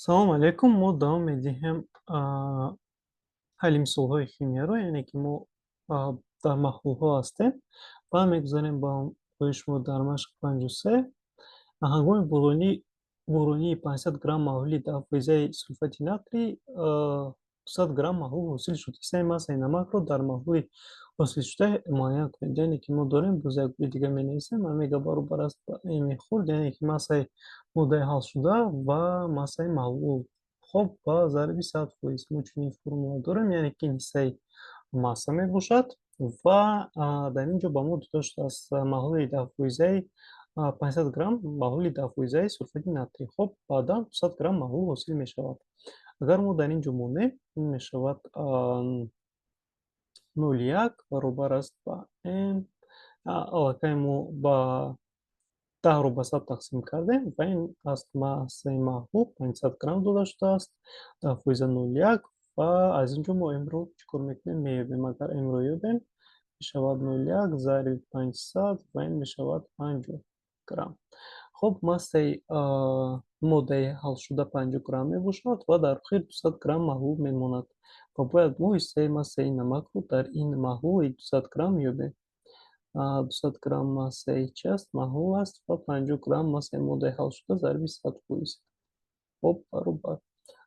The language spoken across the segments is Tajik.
салом алейкум. Мо давом медиҳем ҳалли мисолҳои химияро, яъне ки мо дар маҳлулҳо ҳастем. Баъд мегузарем ба рӯи шумо дар машқи 53. Ҳангоми буронии 500 грамм маҳлули даҳфоизаи сулфати натрий 200 грамм маҳлул ҳосил шуд. Ҳиссаи массаи намакро дар маҳлули ҳосилшуда муайян кунед. Яъне ки мо дорем боз як гули дига менависем, ҳам мега баробар аст ба мехурд, яъне ки массаи моддаи ҳалшуда ва массаи маҳлул. хоб ба зарби 100%. Мо чунин формула дорем, яъне ки ин ҳиссаи масса мебошад ва дар ин ҷо ба мо дода шудааст маҳлули 10%-и 500 грамм маҳлули 10%-и сулфати натрий. Хоб баъдан 200 грамм маҳлул ҳосил мешавад. Агар мо дар ин ҷо монем, ин мешавад 0,1 баробар аст ба n. Аллакай мо ба 10-ро ба 100 тақсим кардем ва ин аст массаи маҳлул 500 грамм дода шудааст. 10% 0,1 ва аз ин ҷо мо m-ро чӣ кор мекунем? Меёбем. Агар m-ро ёбем, мешавад 0,1 зарби 500 ва ин мешавад 50 грамм. Хоб массаи моддаи ҳалшуда 50 грамм мебошад ва дар охир 200 грамм маҳлул мемонад ва бояд мо ҳиссаи массаи намакро дар ин маҳлули 200 грамм ёбем. 200 грамм массаи чи аст? Маҳлул аст ва 50 грамм массаи моддаи ҳалшуда зарби 100%. Хоб баробар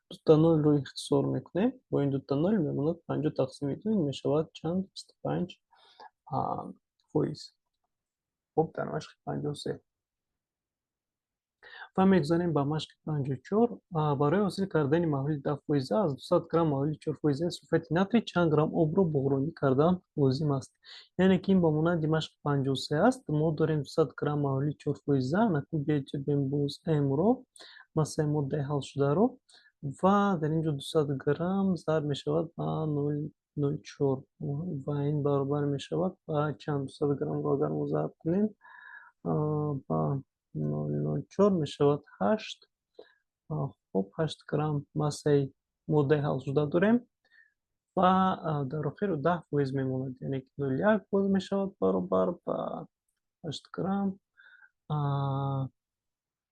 2 та 0-ро ихтисор мекунем. Бо ин 2 та 0 мемонад 50 тақсими 2, ин мешавад чанд? 25%. хоб дар машқи 53. ва мегузарем ба машқи 54. Барои ҳосил кардани маҳлули 10% аз 200 грамм маҳлули 4%-и сулфати натрий чанд грамм обро буғронӣ кардан лозим аст. Яъне ки ин ба монанди машқи 53 аст. Мо дорем 200 грамм маҳлули 4%. Накун биёед ҷобем боз m-ро, массаи моддаи ҳалшударо ва дар ин ҷо 200 грамм зарб мешавад ба 0,04 ва ин баробар мешавад ба чанд? 200 граммро агар мо зарб кунем ба 0,04 мешавад 8. Хоб 8 грамм массаи моддаи ҳалшуда дорем ва дар охир 10% мемонад, яъне ки 0,1 боз мешавад баробар ба 8 грамм.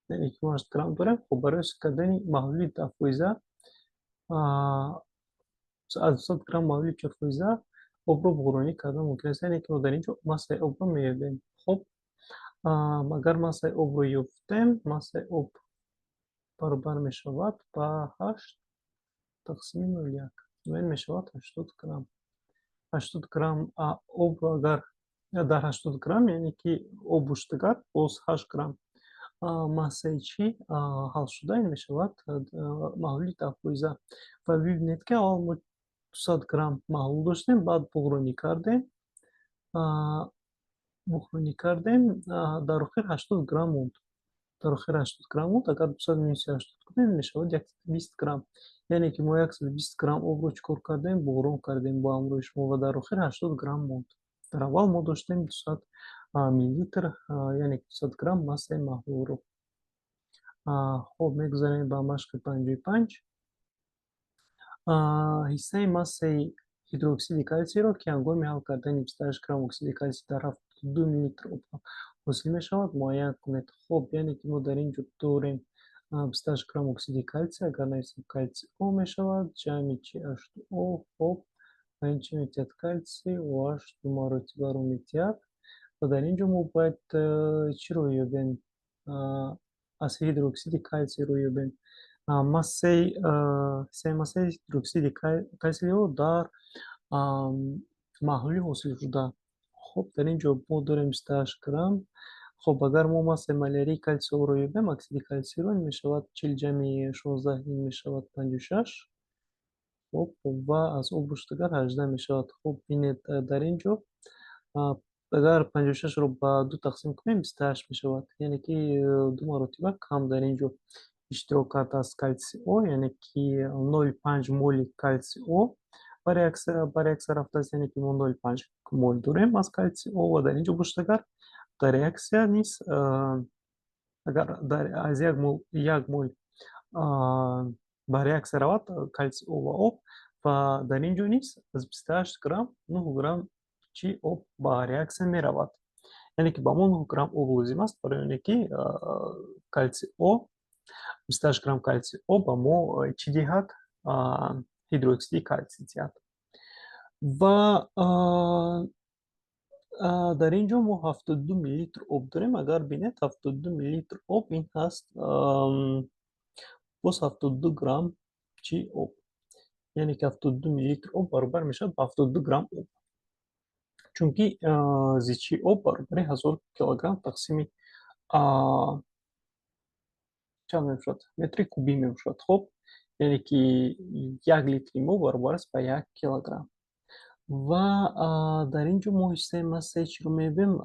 Яъне ки мо 8 грамм дорем. Хоб барои ҳосил кардани маҳлули 10% аз 200 грамм маҳлули 4% обро буғронӣ кардан мумкин аст, яъне ки мо дар ин ҷо массаи обро меёбем. Хоб агар массаи обро ёфтем, массаи об баробар мешавад ба 8 тақсими 0,1 ва ин мешавад 80 грамм. 80 грамм обро агар дар 80 грамм, яъне ки обу штагар боз 8 грамм массаи чӣ? Ҳалшуда, ин мешавад маҳлули 10%. Ва бибинед ки аввал мо 200 грамм маҳлул доштем, баъд буғронӣ кардем. Дар охир 80 грамм монд. Дар охир 80 грамм монд. Агар 200 минуси 80 кунем, мешавад 120 грамм. Яъне ки мо 120 грамм обро чӣ кор кардем? Буғрон кардем бо ҳамроҳи шумо ва дар охир 80 грамм монд. Дар аввал мо доштем 200 миллилитр, яъне ки 200 грамм массаи маҳлулро. Хоб мегузарем ба машқи 55. Ҳиссаи массаи ҳидроксиди калсийро, ки ҳангоми ҳал кардани 28 грамм оксиди калсий дар 72 миллилитр об ҳосил мешавад, муайян кунед. Хоб, яъне ки мо дар ин ҷо дорем 28 грамм оксиди калсий, агар нависем калсий О мешавад, ҷамъи CH2O. Хоб ва ин чӣ метиҳад? Калсий OH 2 маротибаро метиҳад ва дар ин ҷо мо бояд чиро ёбем? Ҳиссаи ҳидроксиди калсийро ёбем. ҳиссаи массаи ҳидроксиди калсийро дар маҳлули ҳосилшуда. Хоб дар ин ҷо мо дорем 28 грамм. Хоб агар мо массаи малярии калсийро ёбем, оксиди калсийро, ин мешавад 40 ҷамъи 16, ин мешавад 56. Хоб ва аз обу штагар 18 мешавад. Хоб бинед дар ин ҷо агар 56-ро ба 2 тақсим кунем, 28 мешавад. Яъне ки 2 маротиба кам дар ин ҷо иштирок кардааст калсий О, яъне ки 0,5 моли калсий О ба реаксия рафтааст, яъне ки мо 0,5 мол дорем аз калсий О ва дар ин ҷо бо штагар дар реаксия низ агар аз 1 мол ба реаксия равад калсий О ва об ва дар ин ҷо низ аз 28 грамм 9 грамм чӣ об ба реаксия меравад. Яъне ки ба мо 9 грамм об лозим аст, барои оне ки калсий О 28 грамм кальций оба мо чӣ диҳад? Ҳидроксиди кальций диҳад. Ва дар ин ҷо мо 72 миллилитр об дорем. Агар бинед 72 миллилитр об ин ҳаст боз 72 грамм чӣ об. Яъне ки 72 миллилитр об баробар мешавад ба 72 грамм об. Чунки зичи об баробари 1000 килограмм тақсими чанд мешавад? Метри кубӣ мешавад. Хоб, яъне ки 1 литри мо баробар аст ба 1 килограмм. Ва дар ин ҷо мо ҳисsaи массаи чиро мебинем?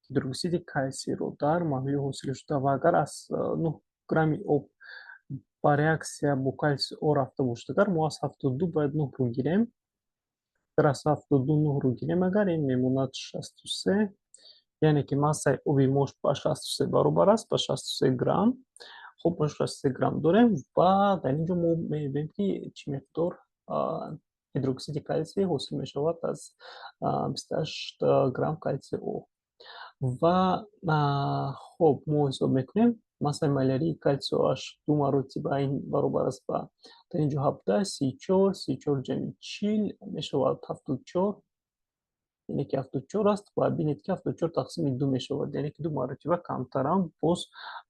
Гидроксиди кальцийро дар маҳлули ҳосилшуда ва агар аз 9 грамми об ба реаксия бо кальций О рафта бошад, агар мо аз 72 бояд 9-ро гирем, агар аз 72 9-ро гирем, агар ин мемонад 63, яъне ки массаи оби мо ба 63 баробар аст, ба 63 грамм. Хоб, мо 63 грамм дорем ва дар ин ҷо мо мебинем ки чӣ миқдор гидроксиди кальций ҳосил мешавад аз 28 грамм кальций О. Ва хоб, мо ҳисоб мекунем массаи малярии кальцийаш 2 маротиба ин баробар аст ба дар ин ҷо 17, 34, 34 ҷамъи 40 мешавад 74, яъне ки 74 аст ва бинед ки 74 тақсими 2 мешавад, яъне ки 2 маротиба камтаранд. Боз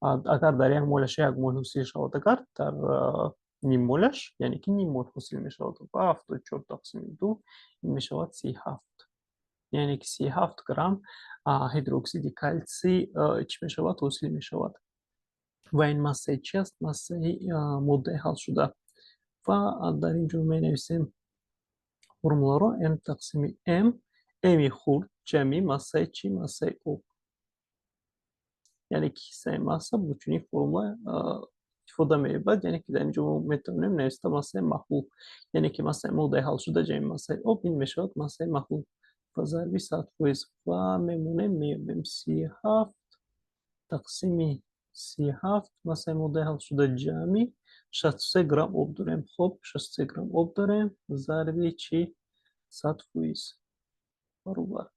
агар дар 1 молаш 1 мол ҳосил шавад, агар дар ним молаш, яъне ки ним мол ҳосил мешавад ва 74 тақсими 2 ин мешавад 37. Яъне ки 37 грамм ҳидроксиди кальций чӣ мешавад? Ҳосил мешавад. Ва ин массаи чӣ аст? Массаи моддаи ҳалшуда. Ва дар ин ҷо менависем формуларо М тақсими М. М-и хурд ҷамъи массаи чӣ? Массаи об. Яъне ки ҳиссаи масса бо чунин формула истифода меёбад, яъне ки дар ин ҷо мо метавонем нависта массаи маҳлул, яъне ки массаи моддаи ҳалшуда ҷамъи массаи об ин мешавад массаи маҳлул ба зарби 100%. Ва меёбем 37 тақсими 37 массаи моддаи ҳалшуда ҷамъи 63 грамм об дорем. Хоб, 63 грамм об дорем зарби чӣ? 100% баробар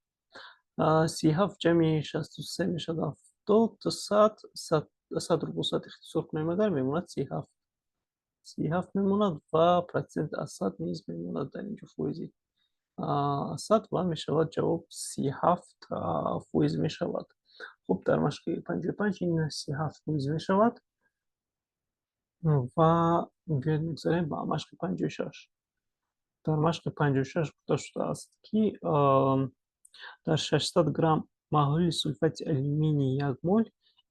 37 ҷамъи 63 мешавад 70, 100, 100-ро бо 100 ихтисор кунем, агар мемонад 37. 37 мемонад ва процент аз 100 низ мемонад дар ин ҷо фоизи 100 ва мешавад ҷавоб 37% мешавад. Хуб, дар машқи 55 ин 37% мешавад ва биёед мегзарем ба машқи 56. Дар машқи 56 гуфта шудааст ки дар 600 грамм маҳлули сулфати алюминии 1 мол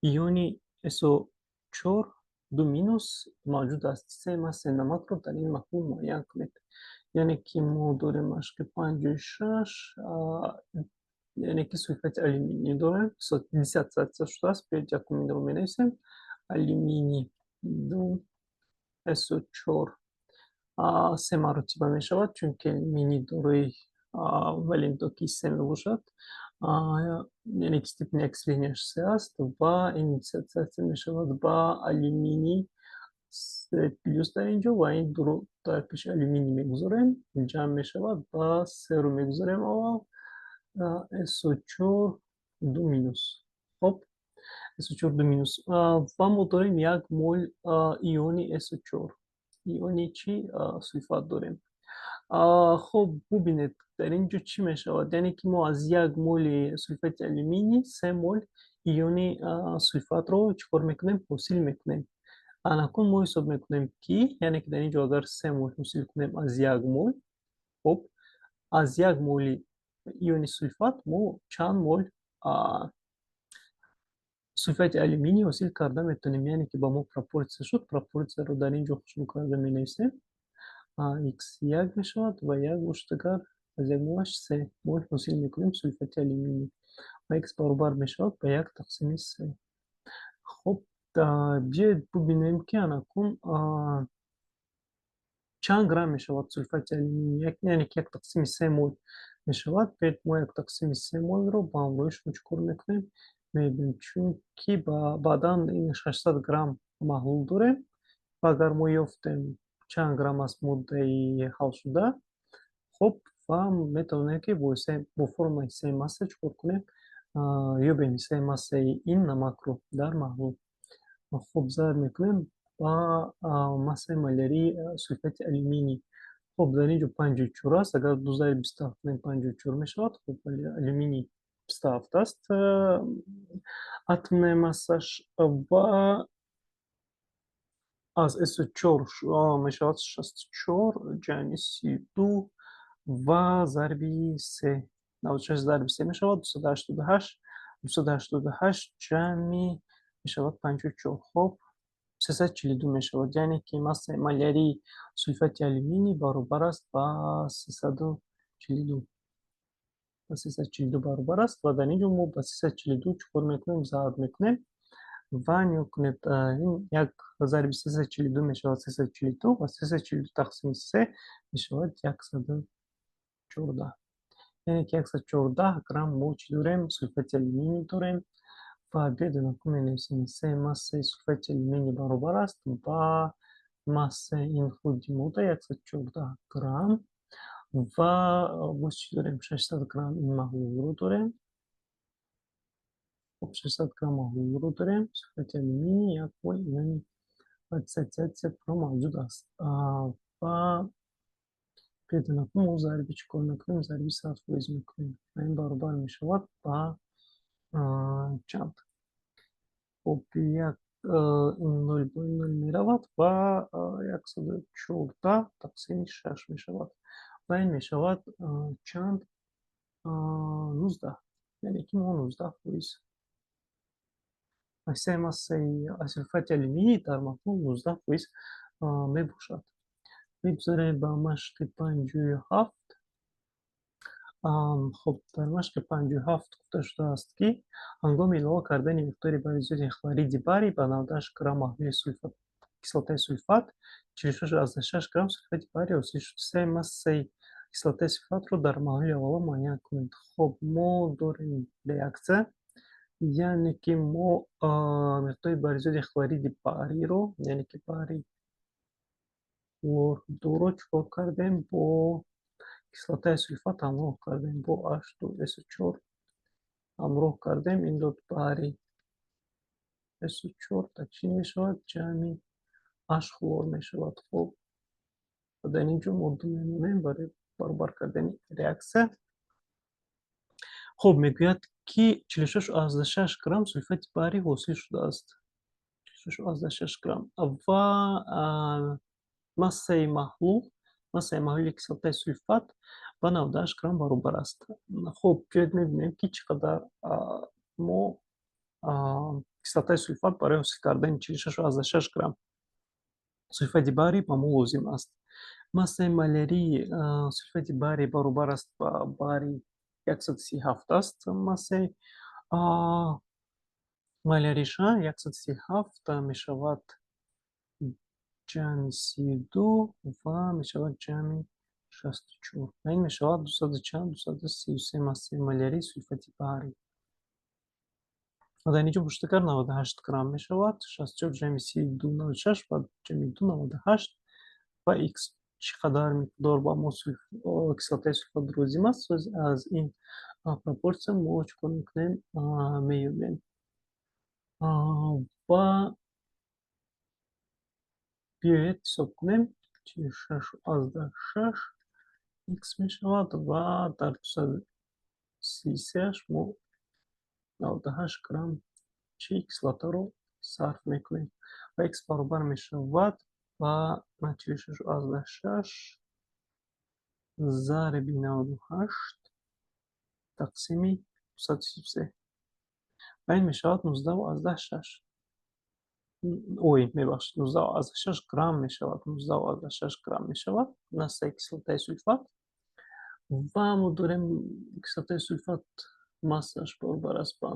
иони SO4 2 минус мавҷуд аст. Ҳиссаи массаи намакро дар ин маҳлул муайян кунед. Яъне ки мо дорем машқи 56, яъне ки сулфати алюминий дорем 10% шудааст. Биёед якуминро менависем. Алюминий 2 SO4 3 маротиба мешавад, чунки алюминий дорои валентноки 3 мебошад. Яъне ки степени окислениаш 3 аст ва ин 10% мешавад ба алюминий 3+ дар ин ҷо ва ин 2-ро дар пеши алюминий мегузорем. Ҷамъ мешавад ба 3-ро мегузорем аввал SO4 2 минус. Хоб, SO4 2 минус ва мо дорем 1 мол иони SO4. Иони чӣ? Сулфат дорем. Хоб, бубинед дар ин ҷо чӣ мешавад? Яъне ки мо аз 1 моли сулфати алюминий 3 мол иони сулфатро чӣ кор мекунем? Ҳосил мекунем. Анакун мо ҳисоб мекунем ки яъне ки дар ин ҷо агар 3 мол ҳосил кунем аз 1 мол, хоб, аз 1 моли иони сулфат мо чанд мол сулфати алюминий ҳосил карда метавонем. Яъне ки ба мо пропортсия шуд. Пропортсияро дар ин ҷо хушбу карда менависем. X1 мешавад ва 1 бошад, агар аз 1 молаш 3 мол ҳосил мекунем сулфати алюминий ва X баробар мешавад ба 1 тақсими 3. Хоб, биёед бубинем ки анакун чанд грамм мешавад сулфати алюминий, яъне ки 1 тақсими 3 мол мешавад. Биёед мо 1 тақсими 3 молро ба ҳамроҳи шумо чӣ кор мекунем? Мебинем, чунки баъдан ин 600 грамм маҳлул дорем ва агар мо ёфтем чанд грамм аст моддаи ҳалшуда, хоб, ва метавонем ки бо формулаи ҳиссаи масса чӣ кор кунем? Ёбем ҳиссаи массаи ин намакро дар маҳлул. خب ضرب میکنیم با ماسه مالری سولفات آلومینی. خب در اینجا 54 است. اگر 227 کنیم 54 میشود. خب آلومینی 27 است اتم ماسش و از S4 میشود 64 جمعی 32 و ضربی 3 96 ضرب 3 میشود 288 288 جمعی میشود 54. خب 342 میشود، یعنی که ماسه مالیاری سولفات آلومینی برابر است با 342 با 342 برابر است و در اینجا ما با 342 چکار میکنیم ضرب میکنیم و نگاه کنید این یک ضرب 342 میشود 342 و 342 تقسیم 3 میشود 114. یعنی که 114 گرم ما چی داریم؟ سولفات آلومینی داریم و بدون که می‌نویسیم سه ماسه سولفات آلومینی برابر است با ماسه این خودی موده 114 گرم و باز چی داریم؟ 600 گرم این محلول رو داریم. خب 600 گرم محلول رو داریم سولفات آلومینی یک و این 300 گرم موجود است و بدون که ما ضربی چکار میکنیم؟ ضربی 100% میکنیم و این برابر میشود با چند؟ خب یک این 0 با این 0 میرود و 114 تقسیم 6 میشود و این میشود چند؟ 19. یعنی که ما 19% سه ماسه سولفات آلومینی در مجموع 19% میباشد. میگذاریم به مشق 57. خب در مشق 57 گفته شده است که هنگام القا کردن مقدار بریزیت خلوریدی بری به 98 گرم محلول سولفات کیسلاته سولفات 46.6 گرم سولفات بری و 33 ماسه کیسلاته سولفات رو در محلول اول معاینه کنید. خب ما داریم ریاکسه، یعنی که ما مقدار بریزیت خلوریدی بری رو، یعنی که بری دو رو چکار کردیم با کیسلاته سولفات همراه کردیم با H2SO4 همراه کردیم. این دو باری SO4 تکشین می شود جمعی H خلور می شود. خب در اینجا مورد میمونیم برای برابر کردن ریاکسه. خب میگوید که 46.6 گرم سولفات باری حاصل شده است. 46.6 گرم و ماسه محلول کیسلاته سولفات با 98 گرم برابر است. خب بیاید میبینیم که چقدر ما کیسلاته سولفات برای حاصل کردن 46.6 گرم سولفات باری با ما لازم است. ماسه مالیاری سولفات باری برابر است با باری 137 است. ماسه مالیاریش 137 می شود جمع 32 و می شود جمع 64. این می شود 233 ماسه مالیاری سولفات باری و در اینجا پشتکار 98 گرم می شود 64 جمع 32 96 و جمع 2 98 و ایکس چقدر مقدار با ما کیسلاته سولفات لازم است. از این پروپورسیون ما چکار میکنیم؟ میبینیم و بیاید حساب کنیم 46.6 ایکس می شود و در 233 ما 98 گرم چی کیسلاته رو صرف میکنیم و ایکس برابر می شود و 46.6 ضرب 98 تقسیم 233 و این می شود 19.6 میبخشید 19.6 گرم می شود 19.6 گرم می شود نسته کیسلاته سولفات و ما داریم کیسلاته سولفات ماسش برابر است با 19.6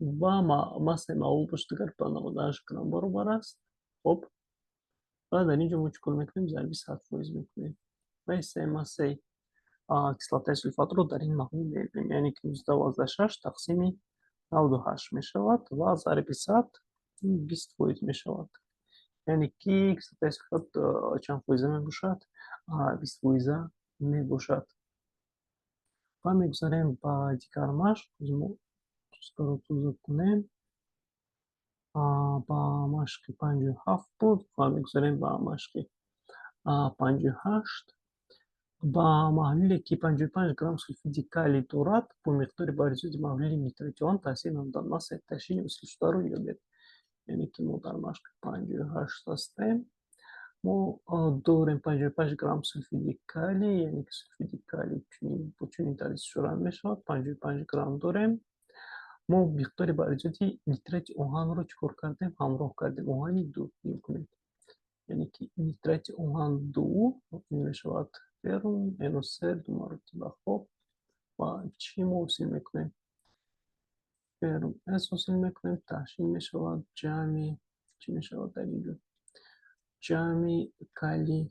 و ماسه معمول پشتگر با 98 گرم برابر است. خب و در اینجا ما چکار میکنیم؟ ضربی 100% میکنیم و این سه ماسه کیسلاته سولفات رو در این محلول میبینیم، یعنی که 19.6 تقسیم 98 می شود و ضرب 100 20% می شود، یعنی که کیسلاته سولفات چند فیزه می باشد؟ 20% می باشد و میگذاریم با دیگر مشق. ما رو توضیح کنیم баҳамашқи 57 буд ва мегузорем баҳамашқи 58. ба маҳлуле ки 55 грамм сульфиди калий дорад, бо миқдори баризоди маҳлули нитрати он таъсир намуда массаи ташкили ҳосилшударо ёбед. Яъне ки мо дар машқи 58 ҳастем. Мо дорем 55 грамм сульфиди калий, яъне ки сульфиди калий бо чунин тарз шурам мешавад. 55 грамм дорем. Мо миқдори баризоди нитрати оҳанро чӣ кор кардем? Ҳамроҳ кардем. Оҳани 2 нигоҳ кунед. Яъне ки нитрати оҳан 2 ин мешавад феррум NO3 2 маротиба. Хоб ва чӣ мо ҳосил мекунем? Феррум S ҳосил мекунем. Таҳшил мешавад ҷамъи чӣ мешавад дар ин ҷо? Ҷамъи калий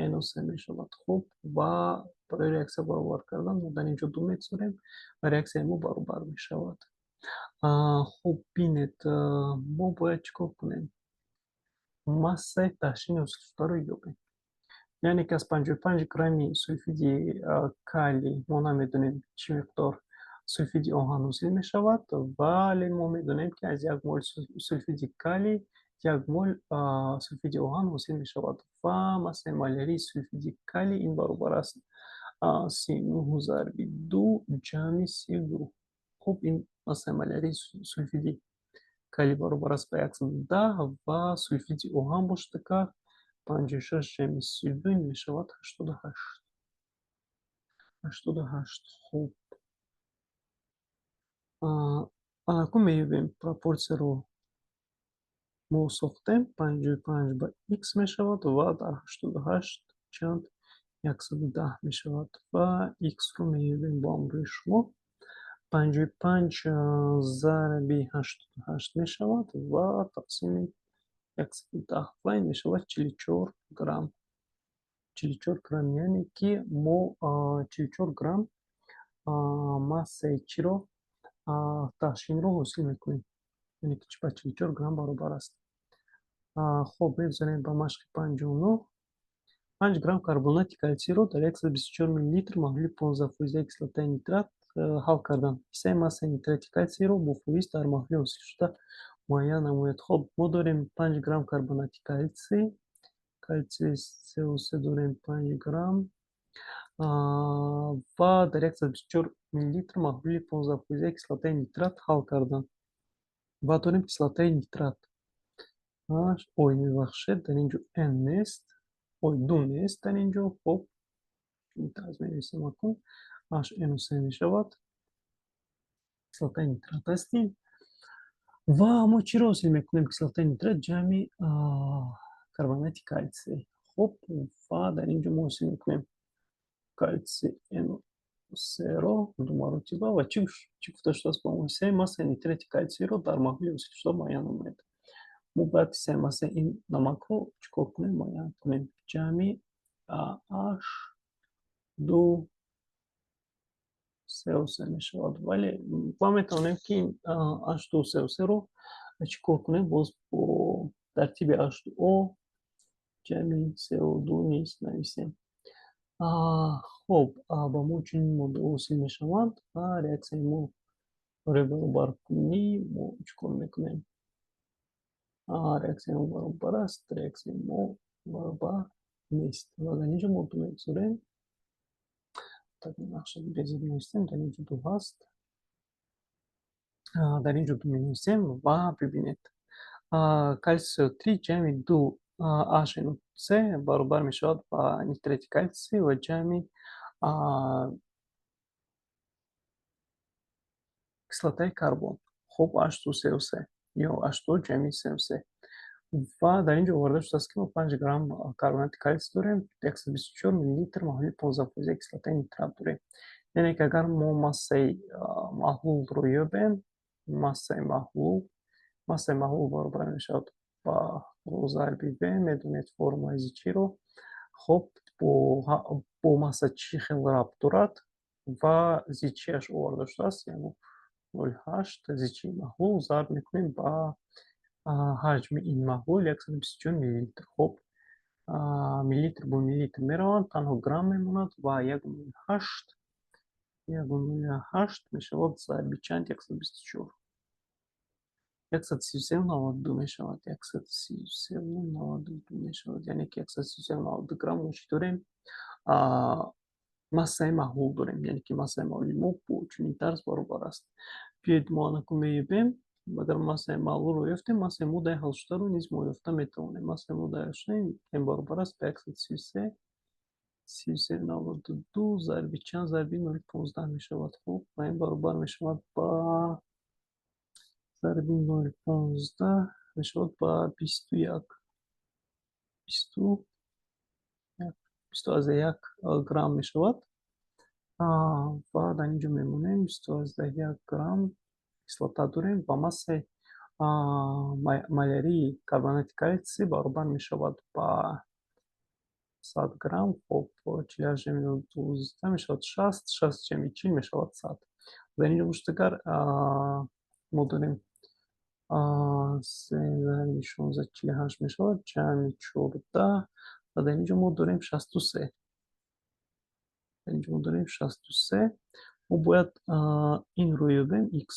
NO3 мешавад. Хуб ва барои реаксия баробар кардан мо дар ин ҷо 2 мегузорем ва реаксияи мо баробар мешавад. Хуб бинед, мо бояд чӣ кор кунем? Массаи таҳшини ҳосилшударо ёбем. Яъне ки аз 55 грамми сульфиди калий мо намедонем чӣ миқдор сульфиди оҳан ҳосил мешавад, вале мо медонем ки аз 1 мол сульфиди калий 1 мол сульфиди оҳан ҳосил мешавад ва массаи молярии сульфиди калий ин баробар аст 39 зарби 2 ҷамъи 32. Хуб ин массаи молярии сульфиди калий баробар аст ба 110 ва сульфиди оҳан бошад ка 56 ҷамъи 32 ин мешавад 88. 88. Хуб. Акун меёбем пропорсияро мо сохтем. 55 ба x мешавад ва дар 88 чанд 110 мешавад ва x-ро меёбем бо ҳамроҳи шумо. 55 зарби 88 мешавад ва тақсими 110 ва ин мешавад 44 грамм. 44 грамм, яъне ки мо 44 грамм массаи чиро таҳшинро ҳосил мекунем. Яъне ки ба 44 грамм баробар аст. Хуб мегузарем ба машқи 59. 5 грамм карбонати калтсийро дар 124 миллилитр маҳлули 15% кислотаи нитрат ҳал кардан. Ҳиссаи массаи нитрати калтсийро бо фоиз дар маҳлули ҳосилшуда муайян намоед. Хуб мо дорем 5 грамм карбонати калтсий. Калтсии СО3 дорем 5 грамм ва дар 124 миллилитр маҳлули 15% кислотаи нитрат ҳал кардан. Ва дорем кислотаи нитрат. Ой, мебахшед, дар ин ҷо N нест. Ой, 2 нест дар ин ҷо. Хуб, чунин тарз менависем акун. HNO3 мешавад. Кислотаи нитрат ҳастем. Ва мо чиро ҳосил мекунем? Кислотаи нитрат ҷамъи карбонати калтсий. Хуб ва дар ин ҷо мо ҳосил мекунем калтсий NO3-ро 2 маротиба ва чӣ гуфта шудааст ба мо? Ҳиссаи массаи нитрати калтсийро дар маҳлули ҳосилшуда муайян намоед. Мо бояд ҳиссаи массаи ин намакро чӣ кор кунем? Муайян кунем. Ҷамъи H2SO3 мешавад. Вале ва метавонем ки ин H2SO3-ро чӣ кор кунем? Боз бо тартиби H2O ҷамъи CO2 низ нависем. Хуб, ба мо чунин моддаҳо ҳосил мешаванд ва реаксияи мо барои баробаркунӣ мо чӣ кор мекунем? Реаксияи мо баробар аст. Реаксияи мо баробар нест. Ва дар ин ҷо мо 2 мегузорем. Так нақша безеб навистем. Дар ин ҷо 2 ҳаст. Дар ин ҷо 2 менависем ва бибинед. Кальций СО3 ҷамъи 2 HNO3 баробар мешавад ба нитрати кальций ва ҷамъи кислотаи карбон. Хуб H2SO3 ё H2O ҷамъи CO3. Ва дар ин ҷо оварда шудааст ки мо 5 грамм карбонати кальций дорем, 124 миллилитр маҳлули 15% кислотаи нитрат дорем. Яъне ки агар мо массаи маҳлулро ёбем, массаи маҳлул баробар мешавад ба Рho зарби V, медонед формулаи зичиро. Хуб бо масса чӣ хел рабт дорад ва зичиаш оварда шудааст, яъне 0.8 зичии маҳлул зарб мекунем ба ҳаҷми ин маҳлул 124 миллилитр. Хуб миллилитр бо миллилитр мераванд, танҳо грамм мемонад ва 1.8 мешавад зарби чанд 124. 133 мешавад. 133 мешавад. Яъне ки 133 граммоши дорем. Массаи маҳлул дорем. Яъне ки массаи маҳлули мо бо чунин тарз баробар аст. Биёед мо анаку меёбем. Агар массаи маҳлулро ёфтем, массаи моддаи ҳалшударо низ мо ёфта метавонем. Массаи моддаи ҳалшуда ин баробар аст ба 133,92 зарби чанд зарби 0,15 мешавад. Хуб, ва ин баробар мешавад ба зарби 0,15 мешавад ба 21. 20,1 грамм мешавад. Ва дар инҷо мемонем 20,1 грамм кислота дорем ва массаи малярии карбонати калтсий баробар мешавад ба 100 грамм. Хуб, 48,12 мешавад 60, 60,40 мешавад 100. Дар инҷо буштагар мо дорем 3,16,48 мешавад ҷамъи 14 ва дар инҷо мо дорем 63. Дар инҷо мо дорем 63. Мо бояд инро ёбем x.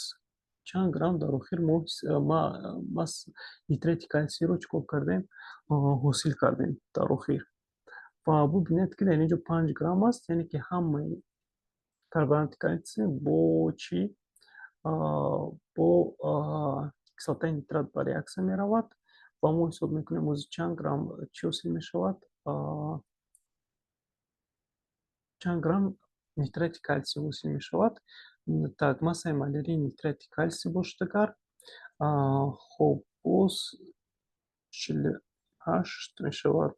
Чанд грамм дар охир мо нитрети калтсийро чикор кардем? Ҳосил кардем дар охир. Ва бубинед ки дар инҷо 5 грамм аст, яъне ки ҳамаи карбонати калтсий бо чӣ? Бо кислотаи нитрат ба реаксия меравад ва мо ҳисоб мекунем ози чанд грамм чӣ ҳосил мешавад? Чанд грамм нитрати калтсий ҳосил мешавад. Так, массаи малярии нитрати калтсий боштагар хуб боз 48 мешавад.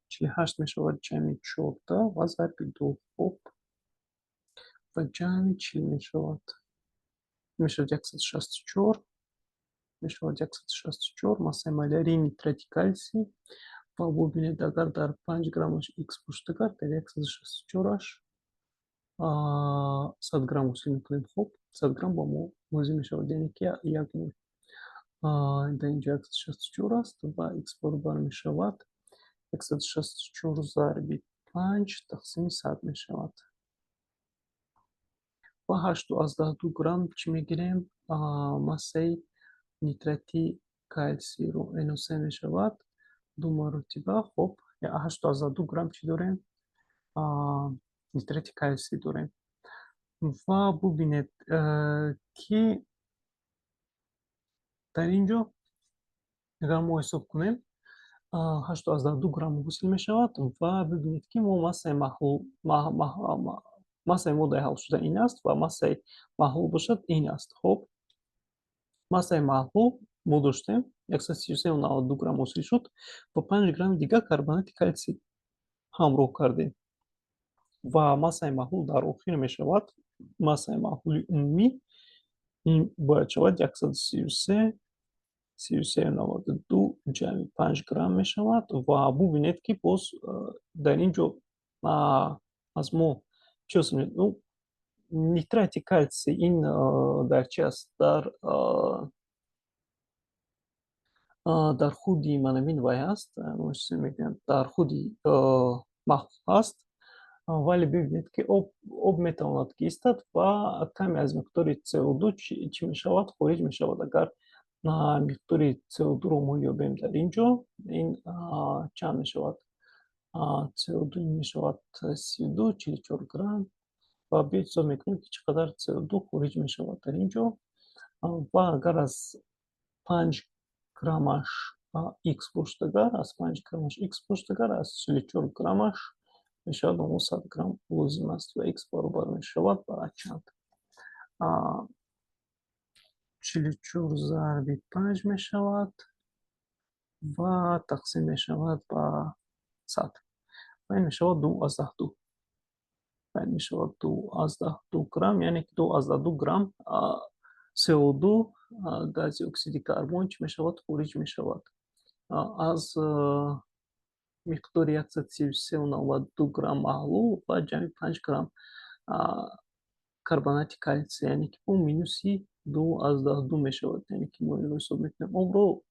48 мешавад ҷамъи 14 ва зарби 2. Хуб, ва ҷамъи чӣ мешавад? Мешавад 164. Мешавад 164 массаи малярии нитрати калтсий. Ва бубинед, агар дар 5 граммаш x боштагар, дар 164аш 100 грамм ҳосил мекунем. Хуб, 100 грамм ба мо бозӣ мешавад, яъне ки 1 мол. Дар инҷо 164 аст ва x баробар мешавад 164 зарби 5 тақсими 100 мешавад. Ва 8,12 грамм чӣ мегирем? Массаи нитрати калтсийро. NO3 мешавад 2 маротиба. Хуб, 8,12 грамм чӣ дорем? Нитрати калтсий дорем. Ва бубинед ки дар инҷо агар мо ҳисоб кунем 8,12 грамм ҳосил мешавад ва бибинед ки мо массаи моддаи ҳалшуда ин аст ва массаи маҳлул бошад ин аст. Хуб, массаи маҳлул мо доштем 133,92 грамм ҳосил шуд. Ба 5 грамми дигар карбонати калтсий ҳамроҳ кардем ва массаи маҳлул дар охир мешавад массаи маҳлули умумӣ ин бояд шавад 133,92 ҷамъи 5 грамм мешавад ва бубинед ки боз дар инҷо аз мо чӣ ҳосил нитрати калтсий ин дар чӣ аст? Дар худи манавин вай аст. Дар худи маҳлул аст. Вале бибинед ки об метавонад ки истад ва каме аз миқдори CO2 чӣ мешавад? Хориҷ мешавад. Агар миқдори CO2-ро мо ёбем дар инҷо, ин чанд мешавад? CO2 ин мешавад 32,44 грамм ва биёед ҳисоб мекунем ки чӣ қадар CO2 хориҷ мешавад дар инҷо. Ва агар аз 5 граммаш x боштагар, аз 5 граммаш x боштагар, аз 44 граммаш мешавад ба мо 100 грамм лозим аст ва x баробар мешавад ба чанд? 44 зарби 5 мешавад ва тақсим мешавад ба 100. ва ин мешавад 2,2. Ва ин мешавад 2,2 грамм, яъне ки 2,2 грамм CO2 гази оксиди карбон чӣ мешавад? Хориҷ мешавад. Аз миқдори 133,92 грамм маҳлул ва ҷамъи 5 грамм карбонати калтсий, яъне ки бо минуси 2,2 мешавад. Яъне ки мо инро ҳисоб мекунем. Обро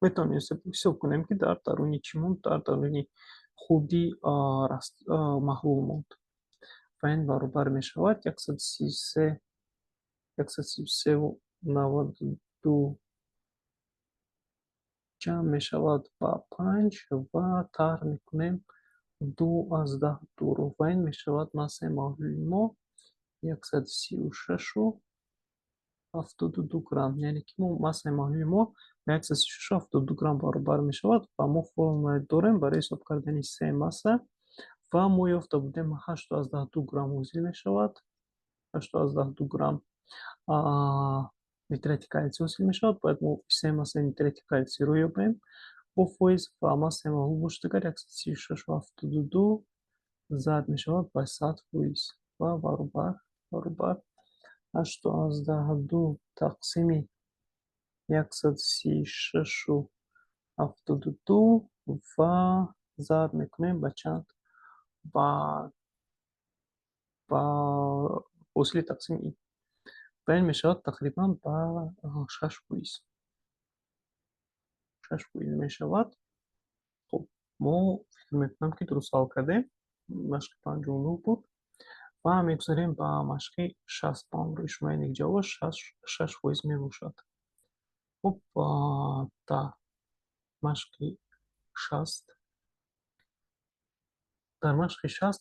метавонем ҳисоб кунем ки дар даруни чӣ монд? Дар даруни худи маҳлул монд. ва ин баробар мешавад 133.92 ҷамъ мешавад ба 5 ва таҳр мекунем 2 аз 10 дуру ва ин мешавад массаи маҳлули мо 136.72 грамм. Яъне ки мо массаи маҳлули мо ба 136.72 грамм баробар мешавад ва мо формулае дорем барои ҳисоб кардани се масса ва мо ёфта будем 8.12 грамм ҳосил мешавад. 8.12 грамм нитрати калтсий ҳосил мешавад. Бояд мо се массаи нитрати калтсийро ёбем бо фоиз ва массаи маҳлул бошад агар 136.72 зад мешавад ба 100% ва баробар 8.12 тақсими 136.72 ва зад мекунем ба чанд? Ба фосили тақсими ин. Ва ин мешавад тақрибан ба 6%. 6% мешавад. Хуб, мо фикр мекунам ки дуруст ҳал кардем. Машқи 59 буд. ва мегузарем ба машқи 60. Ба ҳамроҳи шумо яъне ҷавоб 6% мебошад. Хуб, дар машқи 60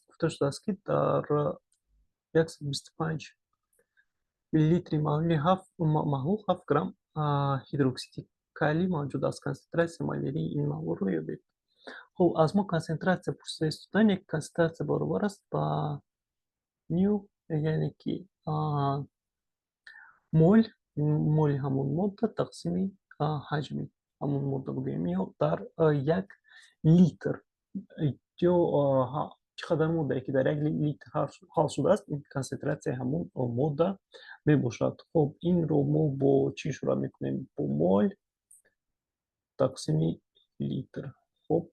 гуфта шудааст ки дар 125 миллилитри маҳлул 7 грамм ҳидроксиди калий мавҷуд аст. Консентрация малярии ин маҳлулро ёбед. Хуб, аз мо консентрация пурсида истодаанд, як консентрация баробар аст ба ню, яъне ки моли ҳамон модда тақсими ҳаҷми ҳамон модда гӯем, ё дар 1 литр ё чӣ қадар моддае ки дар 1 литр ҳал шудааст, ин консентрацияи ҳамон модда мебошад. Хуб, инро мо бо чӣ ишора мекунем? Бо мол тақсими литр. Хуб,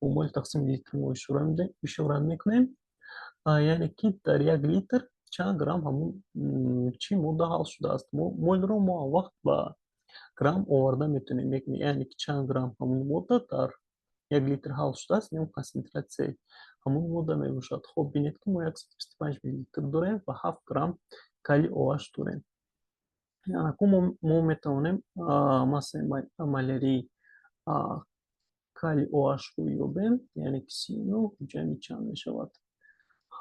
бо мол тақсими литр мо ишора мекунем. Яъне ки дар 1 литр чанд грамм ҳамон чӣ модда ҳал шудааст. Молро мо ҳамвақт ба грамм оварда метавонем. Яъне ки чанд грамм ҳамон модда дар 1 литр ҳал шудааст, ин консентрацияи ҳамон модда мебошад. Хуб, бинед ки мо 125 миллилитр дорем ва 7 грамм калий OH дорем. Акун мо метавонем массаи малярии калий OH-ро ёбем. Яъне ки 39 ҷамъи чанд мешавад?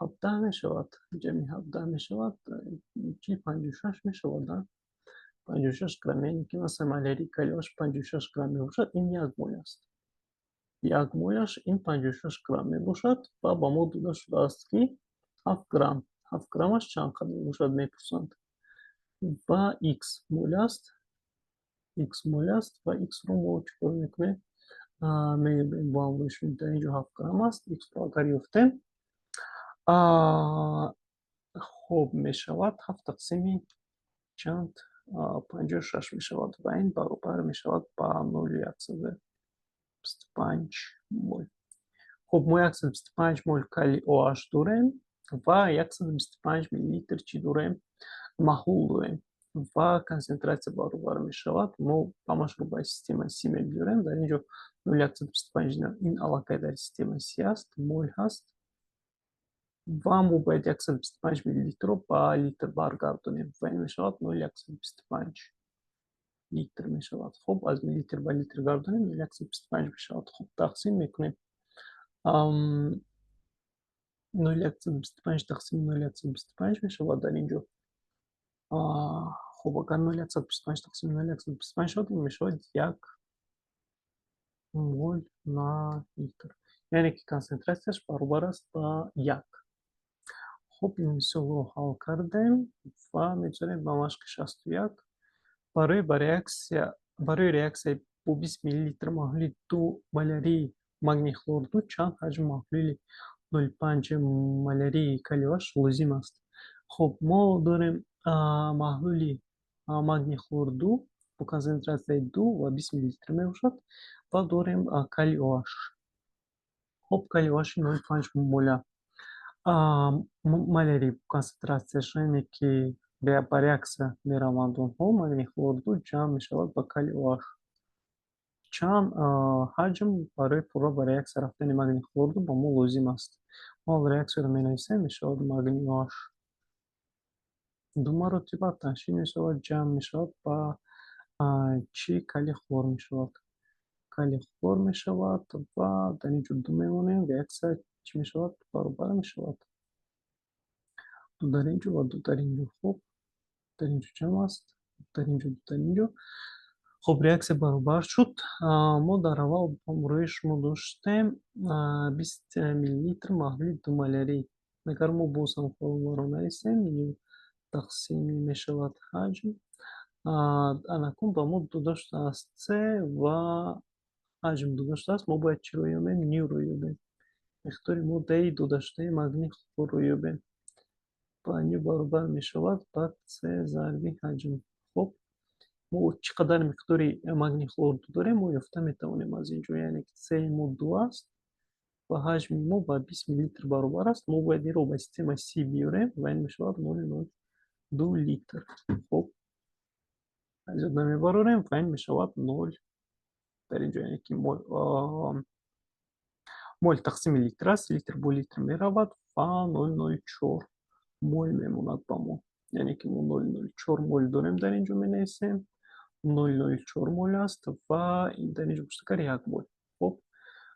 17 мешавад. Ҷамъи 17 мешавад. Чӣ 56 мешавад? 56 грамм. Яъне ки массаи малярии калий OH 56 грамм мебошад. Ин 1 мол аст. 1 молаш ин 56 грамм мебошад ва ба мо дода шудааст ки 7 грамм. 7 граммаш чанд қадар мебошад мепурсанд. Ва x мол аст. Ва x-ро мо чӣ кор мекунем? Меёбем бо ҳамроҳи шумо. Дар ин ҷо 7 грамм аст. X-ро агар ёфтем, хуб мешавад 7 тақсими чанд? 56 мешавад ва ин баробар мешавад ба 0.125 мол. Хуб, мо 125 мол калий OH дорем ва 125 миллилитр чӣ дорем? Маҳлул дорем ва консентрация баробар мешавад. Мо ҳамашро ба системаи Си мебиёрем. Дар ин ҷо 0.125 ин аллакай дар системаи Си аст, мол ҳаст. ва мо бояд 125 миллилитрро ба литр баргардонем ва ин мешавад 0.125 литр мешавад. Хуб, аз миллилитр ба литр гардонем 0.125 мешавад. Хуб, тақсим мекунем. 0.125 тақсими 0.125 мешавад дар ин ҷо. Хуб, агар 0.125 тақсими 0.125 шавад, ин мешавад 1 мол на литр. Яъне ки консентрацияш баробар аст ба 1. Хуб, ин мисолро ҳал кардем ва мегузарем ба машқи 61. Барои реаксияи бо 20 миллилитр маҳлули 2 малярии магний хлорду чанд ҳаҷм маҳлули 0.5 малярии калий OH лозим аст? Хуб, мо дорем маҳлули магний хлорду бо консентрацияи 2 ва 20 миллилитр мебошад ва дорем калий OH. Хуб, калий OH 0.5 моля малярии бо консентрацияш, яъне ки ба реаксия мераванд онҳо магний хлорду ҷамъ мешавад ба калий OH. чанд ҳаҷм барои пурра ба реаксия рафтани магнии хлорду ба мо лозим аст. Мо реаксияро менависем, мешавад магнии OH ду маротиба таншин мешавад, ҷамъ мешавад ба чӣ? Калий хлор мешавад. Калий хлор мешавад ва дар ин ҷо ду мемонем, реаксия чӣ мешавад? Баробар мешавад. Ду дар ин ҷо ва ду дар ин ҷо. Хуб, дар ин ҷо ҷамъ аст, дар ин ҷо, дар ин ҷо. خب реаксия баробар шуд. Мо дар аввал рӯи шумо доштем 20 миллилитр маҳлули 2 молярӣ. Агар мо боз ҳам формуларо нависем, тақсими мешавад ҳаҷм. Анакун ба мо ду доштааст С ва ҳаҷм ду доштааст. Мо бояд чиро ёбем? Нюро ёбем. Миқдори моддаи додашудаи магнии хлорро ёбем. Ба ню баробар мешавад ба С зарби ҳаҷм. Хуб, мо чӣ қадар миқдори магнии хлор дорем, мо ёфта метавонем аз ин ҷо. Яъне ки С-и мо 2 аст ва ҳаҷми мо ба 20 миллилитр баробар аст. Мо бояд инро ба системаи Си биёрем ва ин мешавад 0,02 литр. Хуб, зиёд намебарорем ва ин мешавад 0 дар ин ҷо, яъне ки моль тақсими литр аст. Литр бо литр меравад ва 0,04 моль мемонад ба мо. Яъне ки мо 0,04 моль дорем дар ин ҷо менависем. 0,04 моль аст ва дар ин ҷо боштагар 1 моль. Хуб,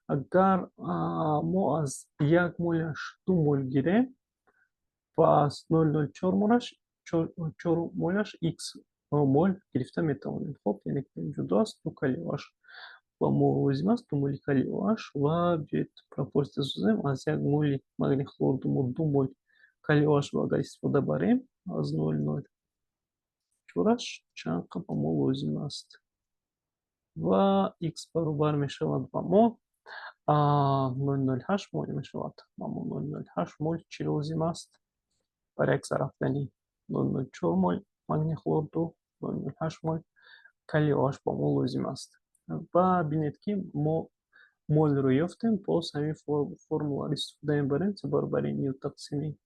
агар мо аз 1 моляш 2 моль гирем, пас 0,04 моляш х моль гирифта метавонем. Хуб, яъне ки дар ин ҷо 2 аст, 2 калий OH ба мо лозим аст, 2 моли калий OH ва биёед пропорсия созем. Аз 1 моли магнии хлорду мо 2 моль калий OH агар истифода барем, аз 0,04 чанд ба мо лозим аст. Ва х баробар мешавад ба мо 0,08 моль мешавад. Ба мо 0,08 моль чӣ лозим аст? Ба реаксия рафтани 0,04 моль магнии хлорду 0,08 моль калий OH ба мо лозим аст. Ва бинед ки мо молро ёфтем, боз ҳамин формуларо истифода мебарем. С баробари ню тақсими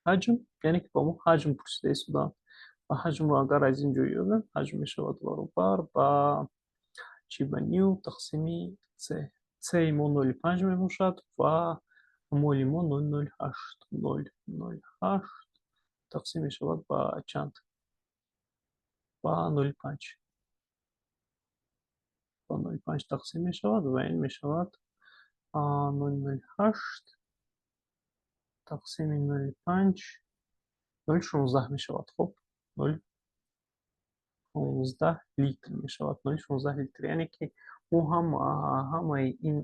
ҳаҷм, яъне ки ба мо ҳаҷм пурсида истодаанд. Ва ҳаҷмро агар аз ин ҷо ёбем, ҳаҷм мешавад баробар ба чӣ? Ба ню тақсими С. С-и мо 0,5 мебошад ва моли мо 0,08. 0,08 тақсим мешавад ба чанд? Ба 0,5. Ба 0,5 тақсим мешавад ва ин мешавад 0,08 тақсими 0,5 0,16 мешавад. Хуб, 0,16 литр мешавад. 0,16 литр, яъне ки мо ҳамаи ин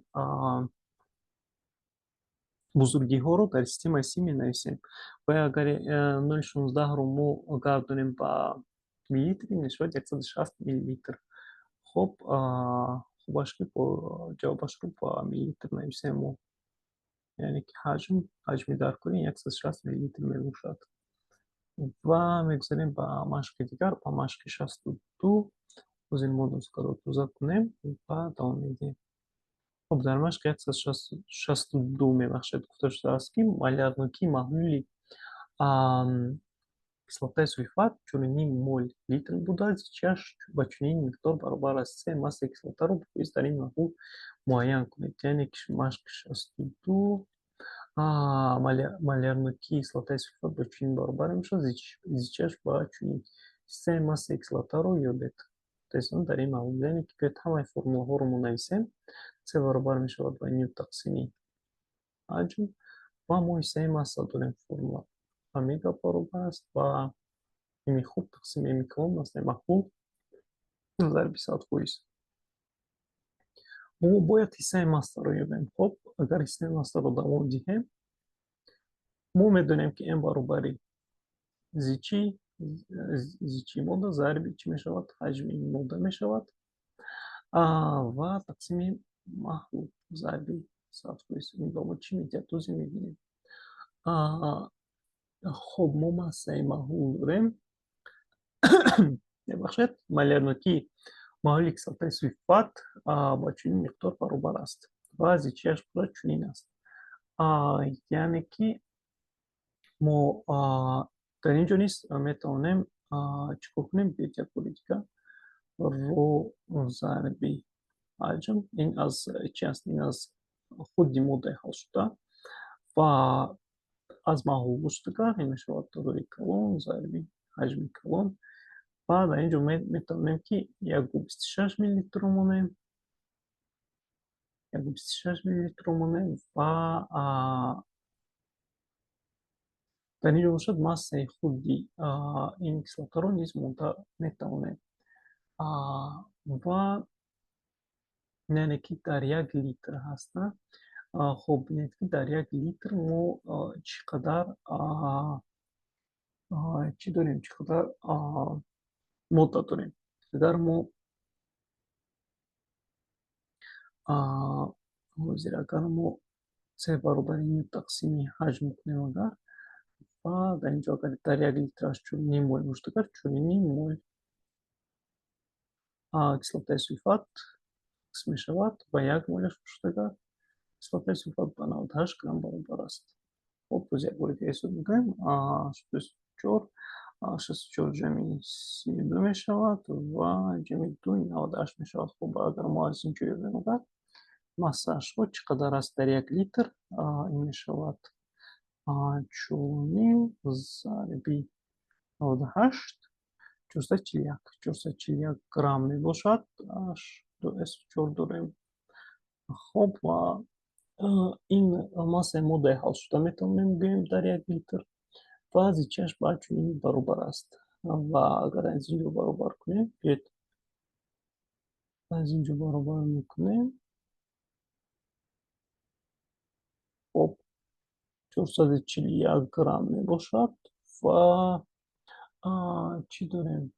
бузургиҳоро дар системаи Си менависем. Ва агар 0,16-ро мо гардонем ба миллилитр, ин мешавад 160 миллилитр. Хуб, хубаш ки ҷавобашро ба миллилитр нависем мо. Яъне ки ҳаҷми даркорӣ 160 миллилитр мебошад. Ва мегузарем ба машқи дигар, ба машқи 62. Озин мо нусхаро тоза кунем ва давом медиҳем. خب در مشق 162 میبخشد گفته شده است که مالرنوکی محلول кислотай сульфат 4,5 моль литр буда, зичаш ба чунин миқдор баробар аст 3 масса кислотаро боист дар ин маҳлул муайян кунед. Яъне ки машқи 62 малярнокии кислотаи сульфат ба чунин баробар мешавад, зичаш ба чунин 3 масса кислотаро ёбед. Дар ин маҳлул, яъне ки биёед ҳамаи формулаҳоро мо нависем. С баробар мешавад ба ню тақсими ҳаҷм ва мо исаи масса дорем. Формула омега баробар аст ба ими хуб тақсими ими калон аст маҳлул зарби 100%. Мо бояд ҳиссаи массаро ёбем. Хуб, агар ҳиссаи массаро давом диҳем, мо медонем ки м баробари зичи модда зарби чӣ мешавад? Ҳаҷми модда мешавад ва тақсими маҳлул зарби 100%. Ин ба мо чӣ медиҳад? Тоза мебинем. хуб, мо массаи маҳлул дорем. мебахшед, малярнокии маҳлули кислотаи сульфат ба чунин миқдор баробар аст ва зичияш буда чунин аст. Яъне ки мо дар ин ҷо низ метавонем чӣ кор кунем? Биёед як бори дигар ро зарби حجم این از چی است؟ این از خودی مدخل شده و از محلول گشتگاه این میشود روی کلون ضریب حجم کلون و در اینجا میتونیم که 1.26 میلی لیتر رو مونیم 1.26 میلی لیتر رو مونیم و در اینجا باشد مسه خودی این کسلتا رو نیز میتونیم و یعنی که در 1 لیتر هستن. خب ببینید که در 1 لیتر ما چقدر چی داریم چقدر مدت داریم اگر ما اگر ما 3 برابر این تقسیم حجم کنیم اگر و در اینجا اگر در 1 لیترش نیم مول باشه اگر نیم مول کислота сульфат می شود و 1 مولش باشه اگر کислота сульфат به 98 گرم برابر است. خب باز یک بار دیگه حساب میکنیم 64 64 جمعی 32 می شود و جمعی 2 98 می شود. خب اگر ما از اینجا بگیم مساش خود چقدر است در 1 لیتر این می شود 4.5 ضریب 98 441 گرم می باشد 4 داریم. خب این ماسه مدخل شده میتونیم بگیم در 1 لیتر و از اینچش باید چنین برابر است و اگر از اینجا برابر کنیم از اینجا برابر میکنیم خب 441 گرم می باشد و چی داریم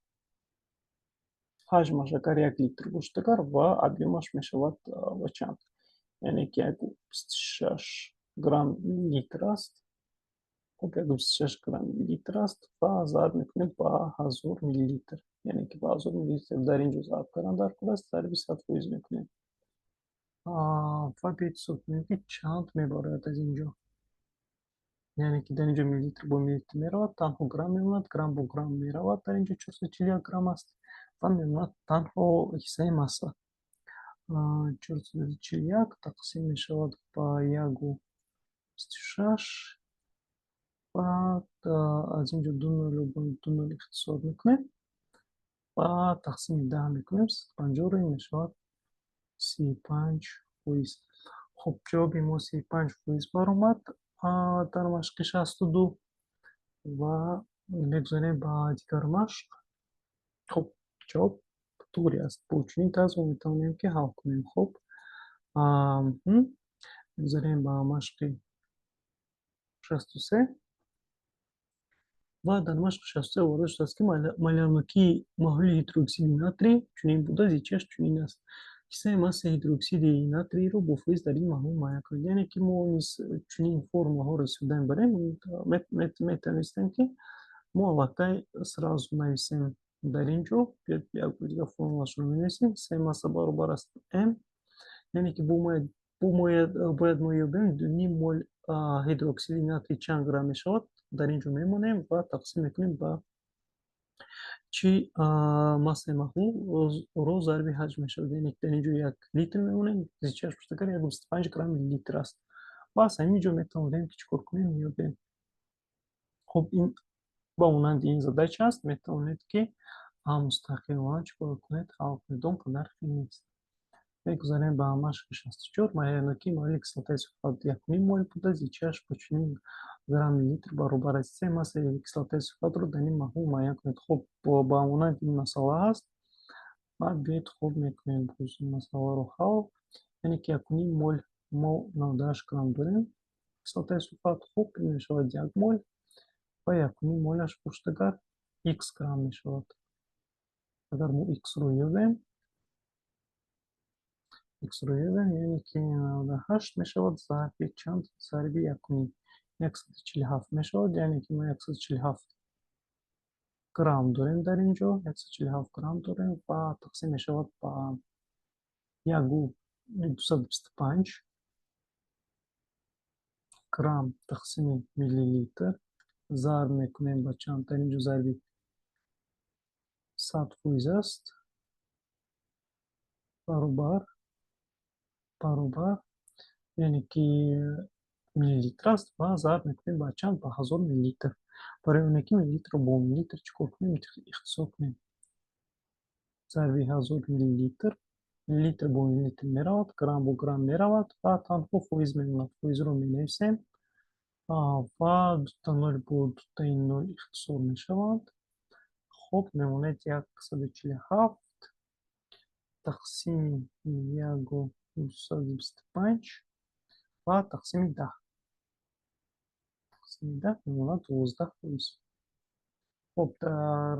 حجمش اگر 1 لیتر باشد و объемش می شود و چند یعنی که 26 گرم لیتر است. خب 26 گرم لیتر است و ضرب میکنیم با 1000 میلی لیتر یعنی که با 1000 میلی لیتر در اینجا ضرب کردن در کل است ضرب 100% میکنیم و بیت حساب کنیم که چند میبارد از اینجا یعنی که در اینجا میلی لیتر با میلی لیتر میرود تنها گرم میموند گرم با گرم میرود در اینجا 441 گرم است و میموند تنها حصه مسه 441 تقسیم میشود با 1.26 بعد از اینجا 2 نول اختصار میکنیم و تقسیم 10 میکنیم 50 رو این میشود 35%. خب جواب ما 35% بر اومد در مشق 62 و میگذاریم با دیگر مشق. خب جواب طوری است با چنین طرز میتونیم که حل کنیم. خب میگذاریم با مشق 63 و در مشق 63 وارد شده است که مالامکی محلول هیدروکسید ناتری چنین بوده از چیش چنین است کیسه ماس هیدروکسید ناتری رو با فیز در این محلول مایع کنید یعنی که ما چنین فرم ها رسیدن بریم میتونستیم که ما وقتی سراز نویسیم در اینجا یک دیگه فرمولش رو می‌نویسیم سه ماسه برابر است m یعنی که باید ما یابیم نیم مول هیدروکسید ناتری چند گرم میشود در اینجا میمونیم و تقسیم میکنیم با چی ماسه محلول رو ضرب حجم میشود یعنی در اینجا 1 لیتر میمونیم زیچهش پشتگر 125 گرم لیتر است و از همینجا میتونیم که چکار کنیم یابیم. خب این با اونند این задача است میتونید که مستقیما چکار کنید حل کنید اون در نیست. میگذاریم به مشق 64 مایعناکی محلول کислота сульфат 1 мол بوده زیچهش با چنین گرم لیتر برابر است 3 ماسه کислота сульфат رو در این محلول معین کنید. خب با اونند این مسئله هست بعد بیاید خوب میکنیم این مسئله رو حل یعنی که 1 مول ما 98 گرم داریم کислота сульфат خوب میشود 1 مول و 1 مولش پشتگر x گرم میشود. اگر ما x رو یابیم x رو یابیم یعنی که 98 میشود ضرب چند ضرب 147 میشود یعنی که ما 147 گرم داریم در اینجا 147 گرم داریم و تقسیم میشود با 225 گرم تقسیم میلی لیتر ضرب میکنیم با چند در اینجا ضرب 100% است برابر баробар яъне ки миллилитр аст ва зарб мекунем ба чанд? Ба 1000 миллилитр. Барои оне ки миллилитрро бо миллилитр чӣ кор кунем? Ихтисор кунем. Зарби 1000 миллилитр, миллилитр бо миллилитр меравад, грамм бо грамм меравад ва танҳо фоиз мемонад. Фоизро менависем ва дута нол бо дутаи нол ихтисор мешавад. Хуб, мемонад 147 тақсими 1225 ва тақсими 10. Тақсими 10 мемонад 12%. Хуб, дар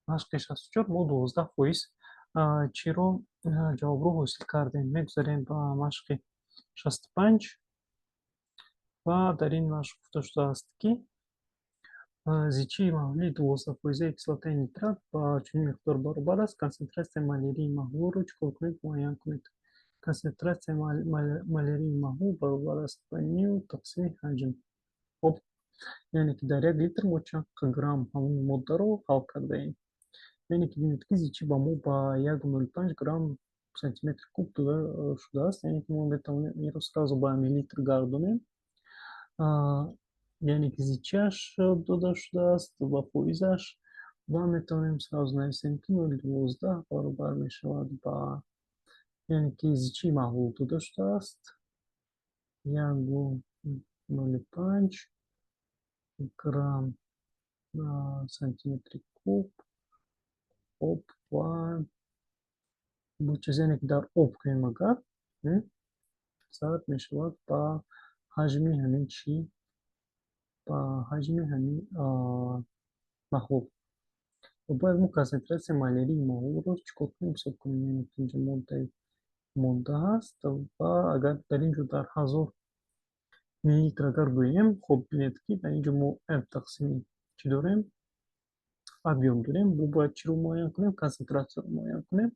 машқи 64 мо 12% чиро ҷавобро ҳосил кардем. Мегузарем ба машқи 65 ва дар ин машқ гуфта шудааст, ки зичии маҳлули 12% кислотаи нитрат ба чунин миқдор баробар аст. Консентратсияи малярии маҳлулро чӣ кор кунед? Муайян кунед. Консентратсияи малярии маҳлул баробар аст ба ним тақсими ҳаҷм. Хуб, яъне ки дар 1 литр мо чанд грамм ҳамон моддаро ҳал кардаем. Яъне ки бинед ки зичи ба мо ба 1,05 грамм сантиметри куб дода шудааст. Яъне ки мо метавонем инро сразу ба миллилитр гардонем. Яъне ки зичиаш дода шудааст ва фоизаш ва метавонем сразу нависем, ки 0,12 баробар мешавад ба, яъне ки зичии маҳлул дода шудааст 1,05 грамм сантиметри куб об ва бу чизе, яъне ки дар об кунем агар зарб мешавад ба ҳаҷми ҳамин чӣ? Ба ҳаҷми ҳамин маҳлул. Бояд мо консентратсияи малярии маҳлулро чӣ кор кунем? Ҳисоб кунем. Яъне ки инҷо модда ҳаст ва агар дар инҷо дар 1000 миллилитр агар гӯем, хуб бинед ки дар инҷо мо m тақсими чӣ дорем? Объем дорем. Бо бояд чиро муайян кунем? Консентратсияро муайян кунем.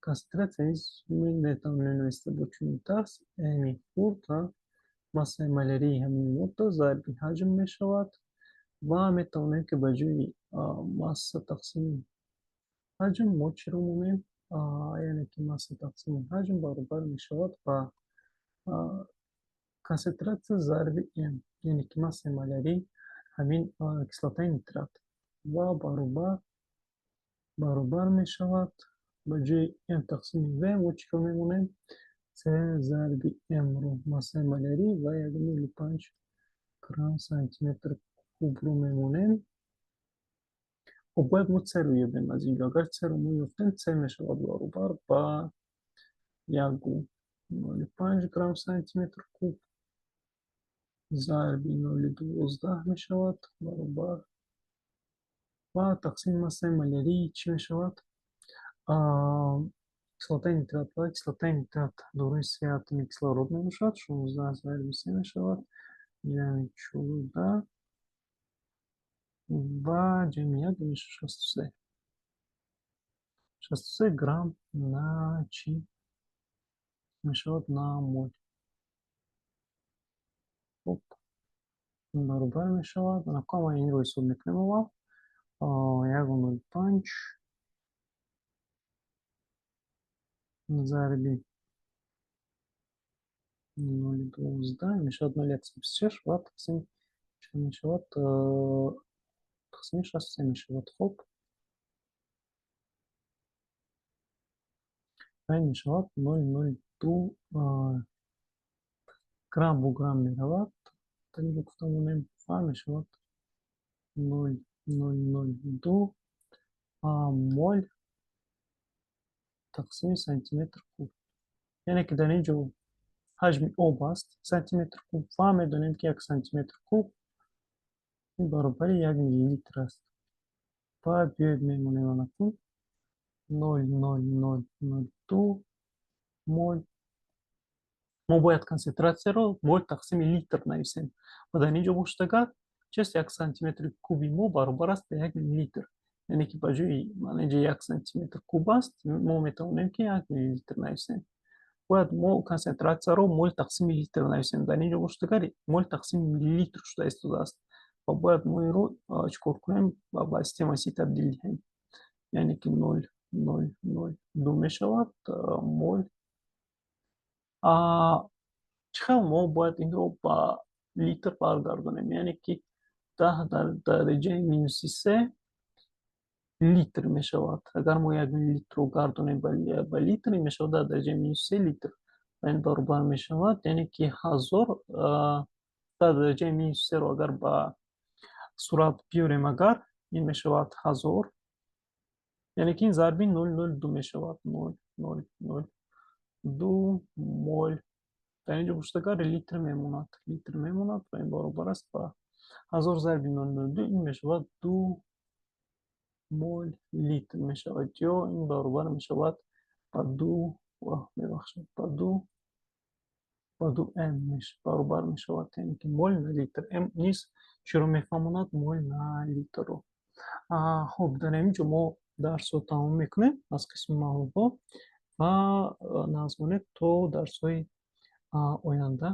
Консентратсия низ метавонем нависта бо чунин тарз m-и хурд массаи малярии ҳамин модда зарби ҳаҷм мешавад ва метавонем ки ба ҷои масса тақсими ҳаҷм мо чиро монем? Яъне ки масса тақсими ҳаҷм баробар мешавад ба консентратсия зарби m, яъне ки массаи малярии ҳамин кислотаи нитрат ва баробар мешавад ба ҷои m тақсими v мо чиро мемонем? c зарби m-ро массаи малярӣ ва 1,05 грамм сантиметр кубро мемонем. Хуб, бояд мо c-ро ёбем аз инҷо. Агар c-ро мо ёфтем, c мешавад баробар ба 1,05 грамм сантиметр куб зарби 0,12 мешавад баробар ва тақсими массаи малярии чӣ мешавад? Кислотаи нитрат. Ва кислотаи нитрат дорои 3 атоми кислород мебошад. 16 зарби 3 мешавад, яъне 14 ва ҷамъи 1 мешавад 63. 63 грамм на чӣ мешавад? На моль. Хуб, баробар мешавад. Наком инро ҳисоб мекунем аввал. 1,05 зарби 0,12 мешавад 0,26 ва тақсими чанд мешавад? Тақсими 63 мешавад. Хуб, ин мешавад 0,02 грамм бо грамм меравад. Дар инҷо гуфта монем ва мешавад 0,002 моль тақсими сантиметр куб. Яъне ки дар инҷо ҳаҷми об аст сантиметр куб ва медонем ки 1 сантиметр куб баробари 1 миллилитр аст. Баъд биёед мемонем анакун 0,0002 моль. Мо бояд консентратсияро моль тақсими литр нависем. Ва дар инҷо бошед агар чист 1 сантиметри куби мо баробар аст ба 1 миллилитр. Яъне ки ба ҷои инҷо 1 сантиметр куб аст, мо метавонем ки 1 миллилитр нависем. Бояд мо консентратсияро моль тақсими литр нависем. Дар инҷо бошед агар моль тақсими миллилитр шуда истодааст. Ва бояд мо инро чӣ кор кунем? Ба системаи табдил диҳем. Яъне ки 0,002 мешавад моль чихел мо бояд инро ба литр баргардонем, яъне ки 10 дар дараҷаи -3 литр мешавад. Агар мо 1 литрро гардонем ба литр, ин мешавад дар дараҷаи -3 литр. Ва ин баробар мешавад, яъне ки 1000 дар дараҷаи -3-ро агар ба сурат биёрем, агар ин мешавад 1000, яъне ки ин зарби 0,02 мешавад. 0,02 мол. Дар ин ҷо пурсидагар литр мемонад. Литр мемонад ва ин баробар аст ба 1000 зарби 0,02, ин мешавад 2 мол литр мешавад, ё ин баробар мешавад ба 2, мебахшед, ба 2 м баробар мешавад, яъне ки мол на литр. М низ чиро мефаҳмонад мол на литрро. Хуб, дар ин ҷо мо дарсро тамом мекунем аз қисми маҳлулҳо ва назмонед то дарсҳои оянда.